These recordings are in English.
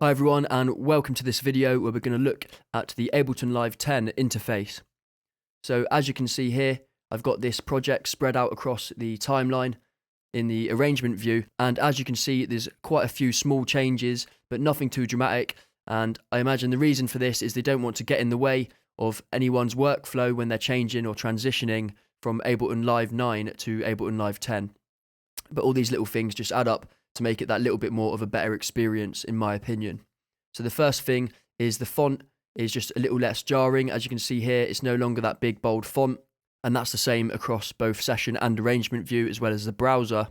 Hi everyone, and welcome to this video where we're going to look at the Ableton Live 10 interface. So as you can see here, I've got this project spread out across the timeline in the arrangement view, and as you can see there's quite a few small changes but nothing too dramatic, and I imagine the reason for this is they don't want to get in the way of anyone's workflow when they're changing or transitioning from Ableton Live 9 to Ableton Live 10. But all these little things just add up to make it that little bit more of a better experience, in my opinion. So the first thing is the font is just a little less jarring. As you can see here, it's no longer that big bold font, and that's the same across both session and arrangement view as well as the browser.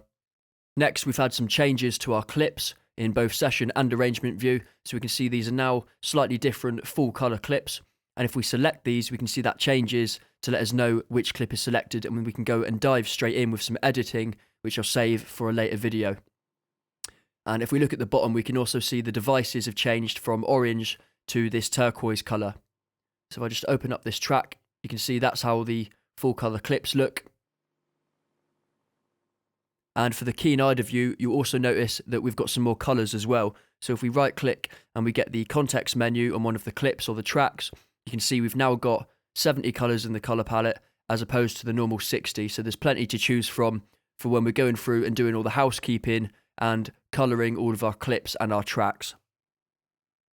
Next, we've had some changes to our clips in both session and arrangement view, so we can see these are now slightly different full color clips, and if we select these we can see that changes to let us know which clip is selected, and then we can go and dive straight in with some editing, which I'll save for a later video. And if we look at the bottom, we can also see the devices have changed from orange to this turquoise colour. So if I just open up this track, you can see that's how the full colour clips look. And for the keen-eyed of you, you'll also notice that we've got some more colours as well. So if we right click and we get the context menu on one of the clips or the tracks, you can see we've now got 70 colours in the colour palette as opposed to the normal 60. So there's plenty to choose from for when we're going through and doing all the housekeeping and colouring all of our clips and our tracks.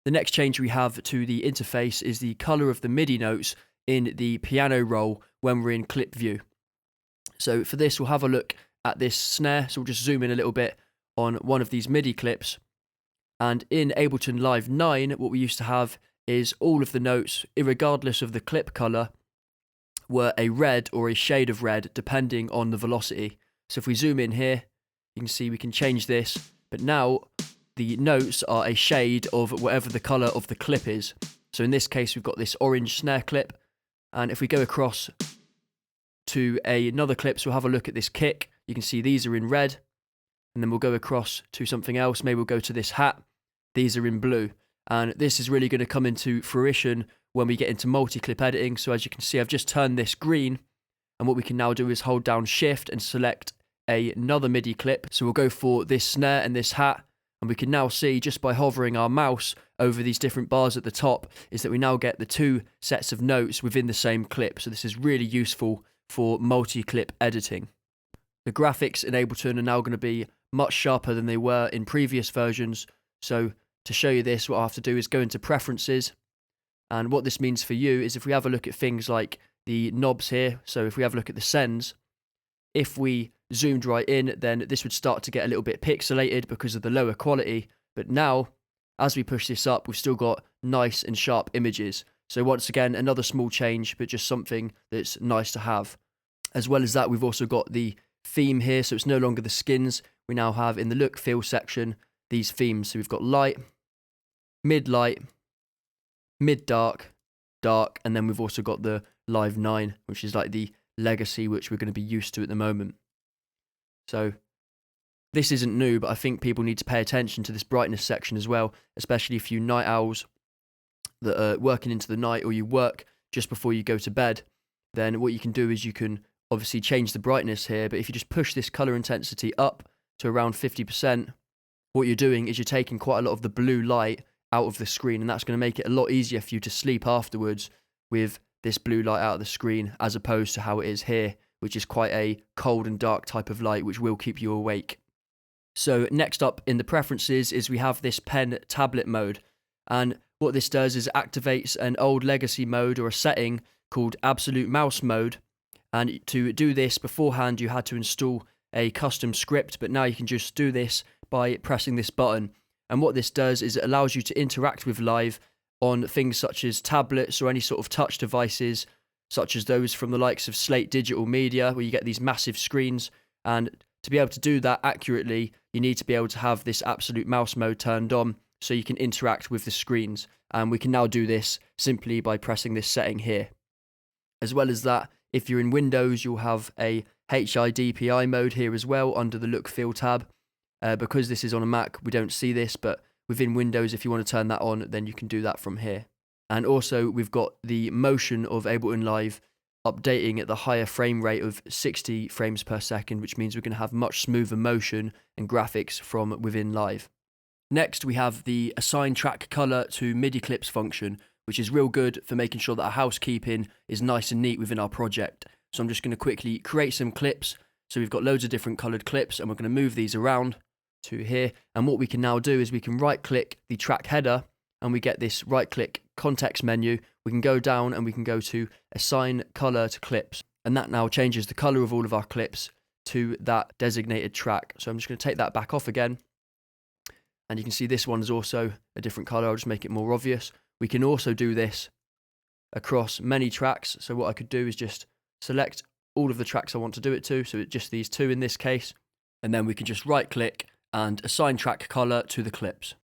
The next change we have to the interface is the colour of the MIDI notes in the piano roll when we're in clip view. So for this, we'll have a look at this snare. So we'll just zoom in a little bit on one of these MIDI clips. And in Ableton Live 9, what we used to have is all of the notes, irregardless of the clip colour, were a red or a shade of red depending on the velocity. So if we zoom in here, you can see we can change this, but now the notes are a shade of whatever the colour of the clip is. So in this case, we've got this orange snare clip, and if we go across to another clip, so we'll have a look at this kick, you can see these are in red, and then we'll go across to something else, maybe we'll go to this hat, these are in blue, and this is really going to come into fruition when we get into multi-clip editing. So as you can see, I've just turned this green, and what we can now do is hold down Shift and select another MIDI clip. So we'll go for this snare and this hat, and we can now see just by hovering our mouse over these different bars at the top is that we now get the two sets of notes within the same clip. So this is really useful for multi-clip editing. The graphics in Ableton are now going to be much sharper than they were in previous versions. So to show you this, what I have to do is go into preferences, and what this means for you is if we have a look at things like the knobs here, so if we have a look at the sends, if we zoomed right in, then this would start to get a little bit pixelated because of the lower quality. But now, as we push this up, we've still got nice and sharp images. So once again, another small change, but just something that's nice to have. As well as that, we've also got the theme here. So it's no longer the skins. We now have in the look feel section these themes. So we've got light, mid-dark, dark, and then we've also got the Live 9, which is like the legacy which we're going to be used to at the moment. So this isn't new, but I think people need to pay attention to this brightness section as well, especially if you night owls that are working into the night, or you work just before you go to bed. Then what you can do is you can obviously change the brightness here, but if you just push this color intensity up to around 50%, what you're doing is you're taking quite a lot of the blue light out of the screen, and that's going to make it a lot easier for you to sleep afterwards with this blue light out of the screen, as opposed to how it is here, which is quite a cold and dark type of light, which will keep you awake. So next up in the preferences is we have this pen tablet mode, and what this does is activates an old legacy mode or a setting called absolute mouse mode, and to do this beforehand you had to install a custom script, but now you can just do this by pressing this button. And what this does is it allows you to interact with Live on things such as tablets or any sort of touch devices, such as those from the likes of Slate Digital Media, where you get these massive screens. And to be able to do that accurately, you need to be able to have this absolute mouse mode turned on so you can interact with the screens. And we can now do this simply by pressing this setting here. As well as that, if you're in Windows, you'll have a HIDPI mode here as well under the Look Feel tab. Because this is on a Mac, we don't see this, but within Windows, if you want to turn that on, then you can do that from here. And also, we've got the motion of Ableton Live updating at the higher frame rate of 60 frames per second, which means we're going to have much smoother motion and graphics from within Live. Next, we have the assign track color to MIDI clips function, which is real good for making sure that our housekeeping is nice and neat within our project. So I'm just going to quickly create some clips. So we've got loads of different colored clips, and we're going to move these around to here. And what we can now do is we can right click the track header, and we get this right click context menu. We can go down and we can go to assign color to clips. And that now changes the color of all of our clips to that designated track. So I'm just going to take that back off again. And you can see this one is also a different color. I'll just make it more obvious. We can also do this across many tracks. So what I could do is just select all of the tracks I want to do it to. So it's just these two in this case. And then we can just right click and assign track color to the clips.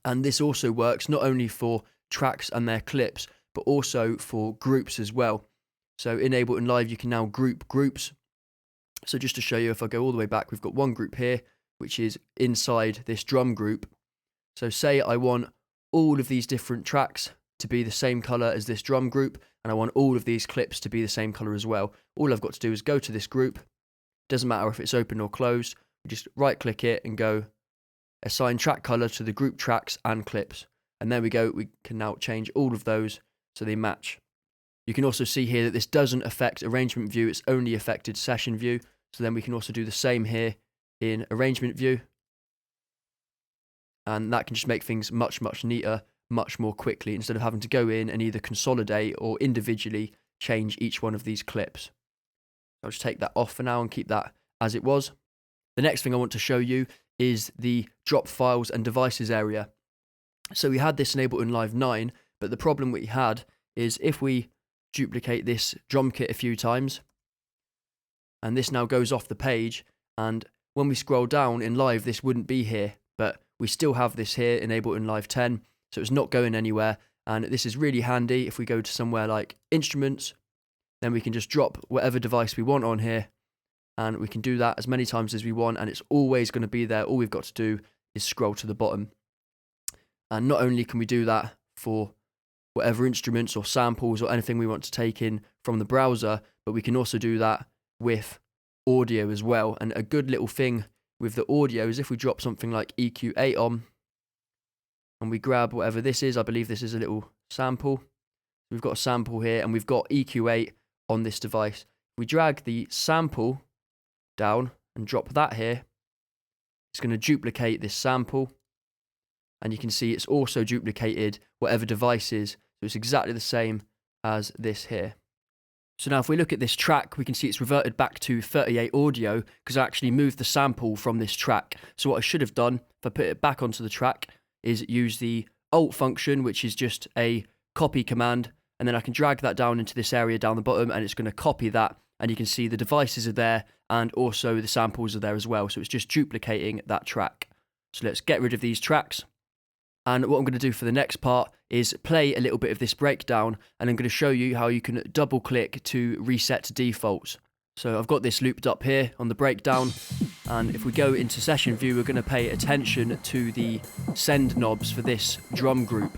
And this also works not only for tracks and their clips, but also for groups as well. So in Ableton Live, you can now group groups. So just to show you, if I go all the way back, we've got one group here, which is inside this drum group. So say I want all of these different tracks to be the same color as this drum group, and I want all of these clips to be the same color as well. All I've got to do is go to this group. Doesn't matter if it's open or closed. We just right click it and go assign track color to the group tracks and clips. And there we go. We can now change all of those so they match. You can also see here that this doesn't affect arrangement view. It's only affected session view. So then we can also do the same here in arrangement view, and that can just make things much neater, much more quickly, instead of having to go in and either consolidate or individually change each one of these clips. I'll just take that off for now and keep that as it was. The next thing I want to show you is the drop files and devices area. So we had this in Ableton Live 9, but the problem we had is if we duplicate this drum kit a few times, and this now goes off the page, and when we scroll down in Live, this wouldn't be here, but we still have this here in Ableton Live 10, so it's not going anywhere. And this is really handy if we go to somewhere like Instruments, then we can just drop whatever device we want on here, and we can do that as many times as we want, and it's always going to be there. All we've got to do is scroll to the bottom. And not only can we do that for whatever instruments or samples or anything we want to take in from the browser, but we can also do that with audio as well. And a good little thing with the audio is if we drop something like EQ8 on and we grab whatever this is, I believe this is a little sample. We've got a sample here and we've got EQ8 on this device. We drag the sample down and drop that here. It's going to duplicate this sample, and you can see it's also duplicated whatever device is, so it's exactly the same as this here. So now if we look at this track, we can see it's reverted back to 38 audio because I actually moved the sample from this track. So what I should have done, if I put it back onto the track, is use the Alt function, which is just a copy command, and then I can drag that down into this area down the bottom, and it's going to copy that, and you can see the devices are there, and also the samples are there as well. So it's just duplicating that track. So let's get rid of these tracks. And what I'm going to do for the next part is play a little bit of this breakdown, and I'm going to show you how you can double click to reset defaults. So I've got this looped up here on the breakdown, and if we go into session view, we're going to pay attention to the send knobs for this drum group.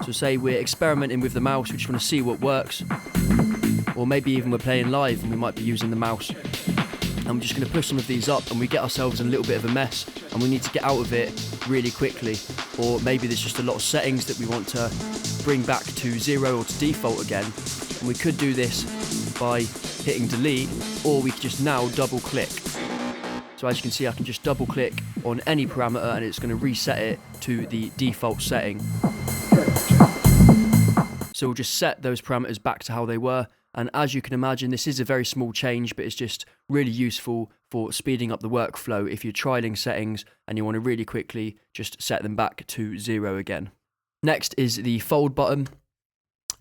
So say we're experimenting with the mouse, we just want to see what works, or maybe even we're playing live and we might be using the mouse. And we're just going to push some of these up and we get ourselves in a little bit of a mess and we need to get out of it really quickly. Or maybe there's just a lot of settings that we want to bring back to 0 or to default again. And we could do this by hitting delete, or we could just now double click. So as you can see, I can just double click on any parameter and it's going to reset it to the default setting. So we'll just set those parameters back to how they were. And as you can imagine, this is a very small change, but it's just really useful for speeding up the workflow if you're trialing settings and you want to really quickly just set them back to 0 again. Next is the fold button.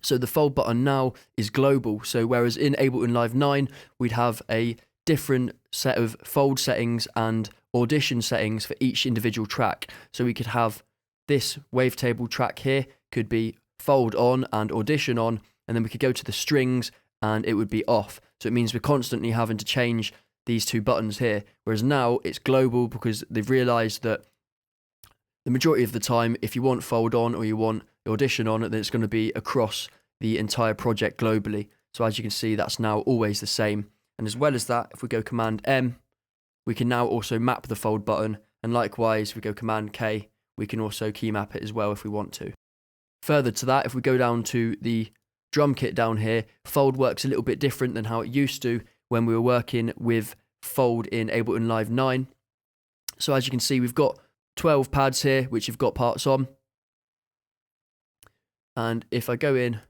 So the fold button now is global. So whereas in Ableton Live 9, we'd have a different set of fold settings and audition settings for each individual track. So we could have this wavetable track here could be fold on and audition on, and then we could go to the strings and it would be off. So it means we're constantly having to change these two buttons here. Whereas now it's global because they've realized that the majority of the time, if you want fold on or you want audition on, then it's going to be across the entire project globally. So as you can see, that's now always the same. And as well as that, if we go Command M, we can now also map the fold button And likewise, if we go Command K, we can also key map it as well if we want to. Further to that, if we go down to the drum kit down here, Fold works a little bit different than how it used to when we were working with Fold in Ableton Live 9. So as you can see, we've got 12 pads here, which have got parts on. And if I go in, I'm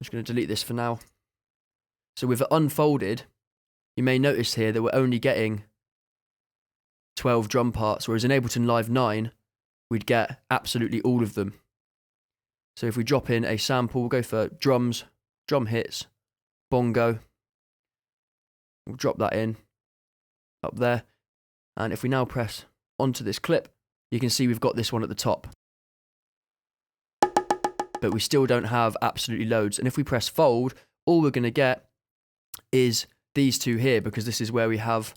just going to delete this for now. So with it unfolded, you may notice here that we're only getting 12 drum parts, whereas in Ableton Live 9, we'd get absolutely all of them. So if we drop in a sample, we'll go for drums, drum hits, bongo. We'll drop that in up there. And if we now press onto this clip, you can see we've got this one at the top. But we still don't have absolutely loads. And if we press Fold, all we're going to get is these two here, because this is where we have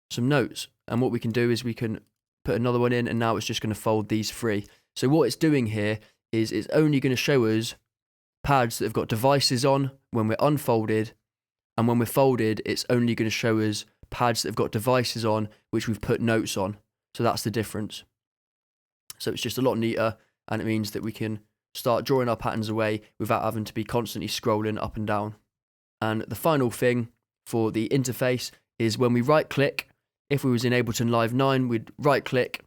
some notes. And what we can do is we can put another one in, and now it's just going to fold these three. So what it's doing here is it's only going to show us pads that have got devices on when we're unfolded, and when we're folded, it's only going to show us pads that have got devices on which we've put notes on. So that's the difference. So it's just a lot neater, and it means that we can start drawing our patterns away without having to be constantly scrolling up and down. And the final thing for the interface is when we right click, if we was in Ableton Live 9, we'd right click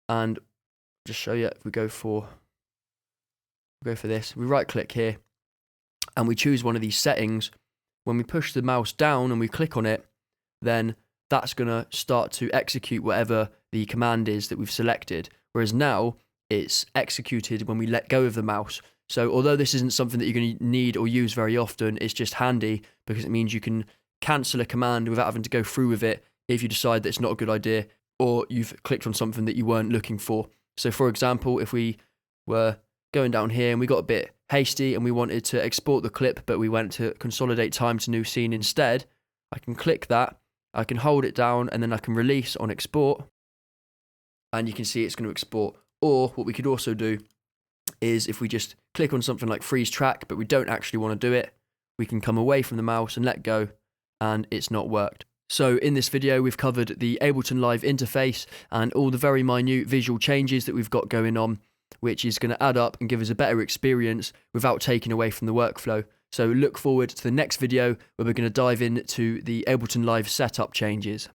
and just show you, if we go for this, we right click here and we choose one of these settings. When we push the mouse down and we click on it, then that's going to start to execute whatever the command is that we've selected. Whereas now it's executed when we let go of the mouse. So although this isn't something that you're going to need or use very often, it's just handy because it means you can cancel a command without having to go through with it if you decide that it's not a good idea or you've clicked on something that you weren't looking for. So for example, if we were going down here and we got a bit hasty and we wanted to export the clip, but we went to consolidate time to new scene instead, I can click that, I can hold it down, and then I can release on export, and you can see it's going to export. Or what we could also do is if we just click on something like freeze track, but we don't actually want to do it, we can come away from the mouse and let go, and it's not worked. So in this video, we've covered the Ableton Live interface and all the very minute visual changes that we've got going on, which is going to add up and give us a better experience without taking away from the workflow. So look forward to the next video where we're going to dive into the Ableton Live setup changes.